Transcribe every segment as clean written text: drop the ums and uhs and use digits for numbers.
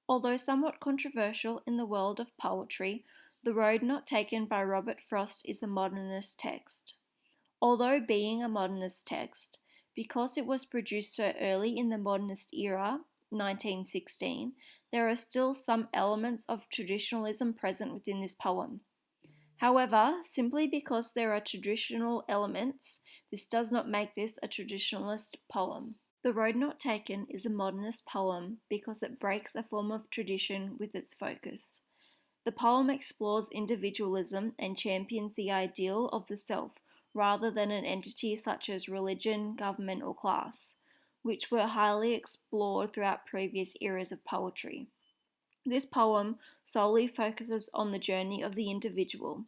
Although somewhat controversial in the world of poetry, The Road Not Taken by Robert Frost is a modernist text. Although being a modernist text, because it was produced so early in the modernist era, 1916, there are still some elements of traditionalism present within this poem. However, simply because there are traditional elements, this does not make this a traditionalist poem. The Road Not Taken is a modernist poem because it breaks a form of tradition with its focus. The poem explores individualism and champions the ideal of the self rather than an entity such as religion, government, or class, which were highly explored throughout previous eras of poetry. This poem solely focuses on the journey of the individual.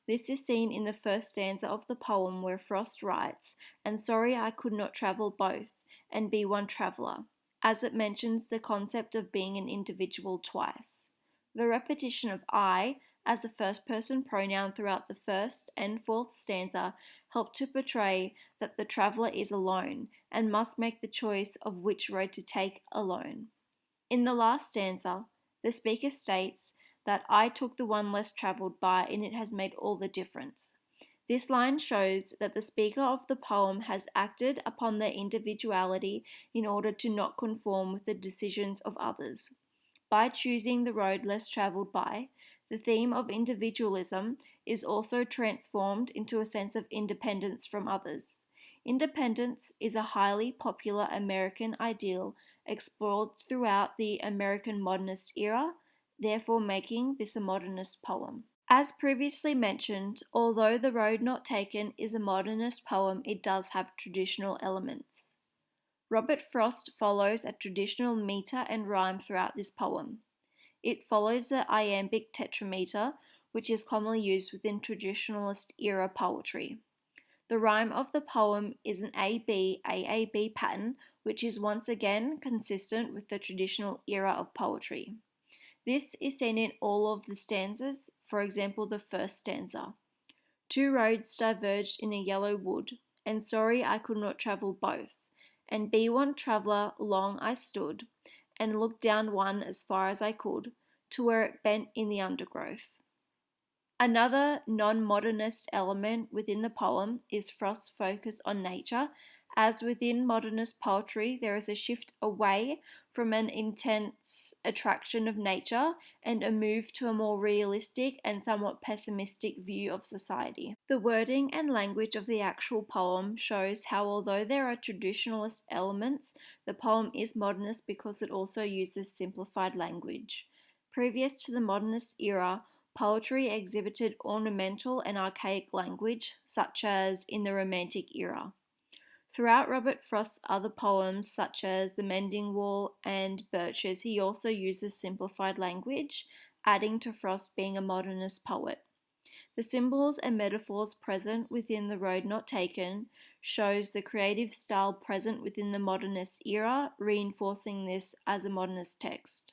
This is seen in the first stanza of the poem where Frost writes, "And sorry I could not travel both, and be one traveller," as it mentions the concept of being an individual twice. The repetition of I as a first person pronoun throughout the first and fourth stanza help to portray that the traveller is alone and must make the choice of which road to take alone. In the last stanza, the speaker states that I took the one less travelled by and it has made all the difference. This line shows that the speaker of the poem has acted upon their individuality in order to not conform with the decisions of others. By choosing the road less travelled by, the theme of individualism is also transformed into a sense of independence from others. Independence is a highly popular American ideal explored throughout the American modernist era, therefore making this a modernist poem. As previously mentioned, although The Road Not Taken is a modernist poem, it does have traditional elements. Robert Frost follows a traditional meter and rhyme throughout this poem. It follows the iambic tetrameter, which is commonly used within traditionalist era poetry. The rhyme of the poem is an AB-AAB pattern, which is once again consistent with the traditional era of poetry. This is seen in all of the stanzas, for example the first stanza. Two roads diverged in a yellow wood, and sorry I could not travel both, and be one traveller long I stood, and looked down one as far as I could, to where it bent in the undergrowth. Another non-modernist element within the poem is Frost's focus on nature. As within modernist poetry, there is a shift away from an intense attraction of nature and a move to a more realistic and somewhat pessimistic view of society. The wording and language of the actual poem shows how, although there are traditionalist elements, the poem is modernist because it also uses simplified language. Previous to the modernist era, poetry exhibited ornamental and archaic language, such as in the Romantic era. Throughout Robert Frost's other poems, such as The Mending Wall and Birches, he also uses simplified language, adding to Frost being a modernist poet. The symbols and metaphors present within The Road Not Taken shows the creative style present within the modernist era, reinforcing this as a modernist text.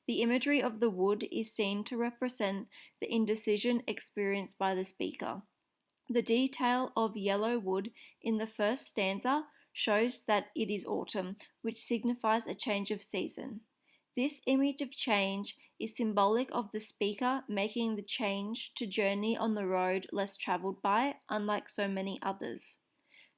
The imagery of the wood is seen to represent the indecision experienced by the speaker. The detail of yellow wood in the first stanza shows that it is autumn, which signifies a change of season. This image of change is symbolic of the speaker making the change to journey on the road less travelled by, unlike so many others.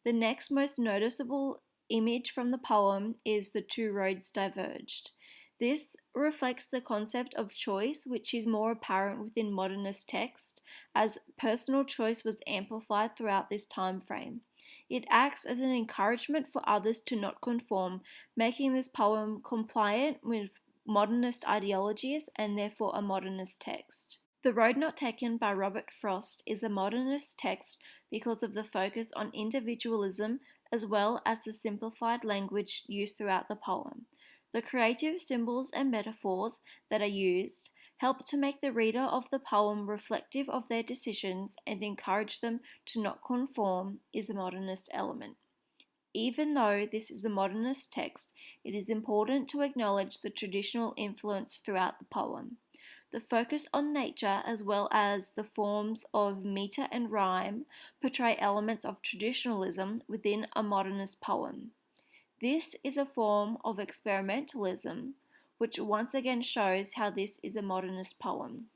The next most noticeable image from the poem is the two roads diverged. This reflects the concept of choice, which is more apparent within modernist text, as personal choice was amplified throughout this time frame. It acts as an encouragement for others to not conform, making this poem compliant with modernist ideologies and therefore a modernist text. The Road Not Taken by Robert Frost is a modernist text because of the focus on individualism as well as the simplified language used throughout the poem. The creative symbols and metaphors that are used help to make the reader of the poem reflective of their decisions and encourage them to not conform is a modernist element. Even though this is a modernist text, it is important to acknowledge the traditional influence throughout the poem. The focus on nature as well as the forms of meter and rhyme portray elements of traditionalism within a modernist poem. This is a form of experimentalism which once again shows how this is a modernist poem.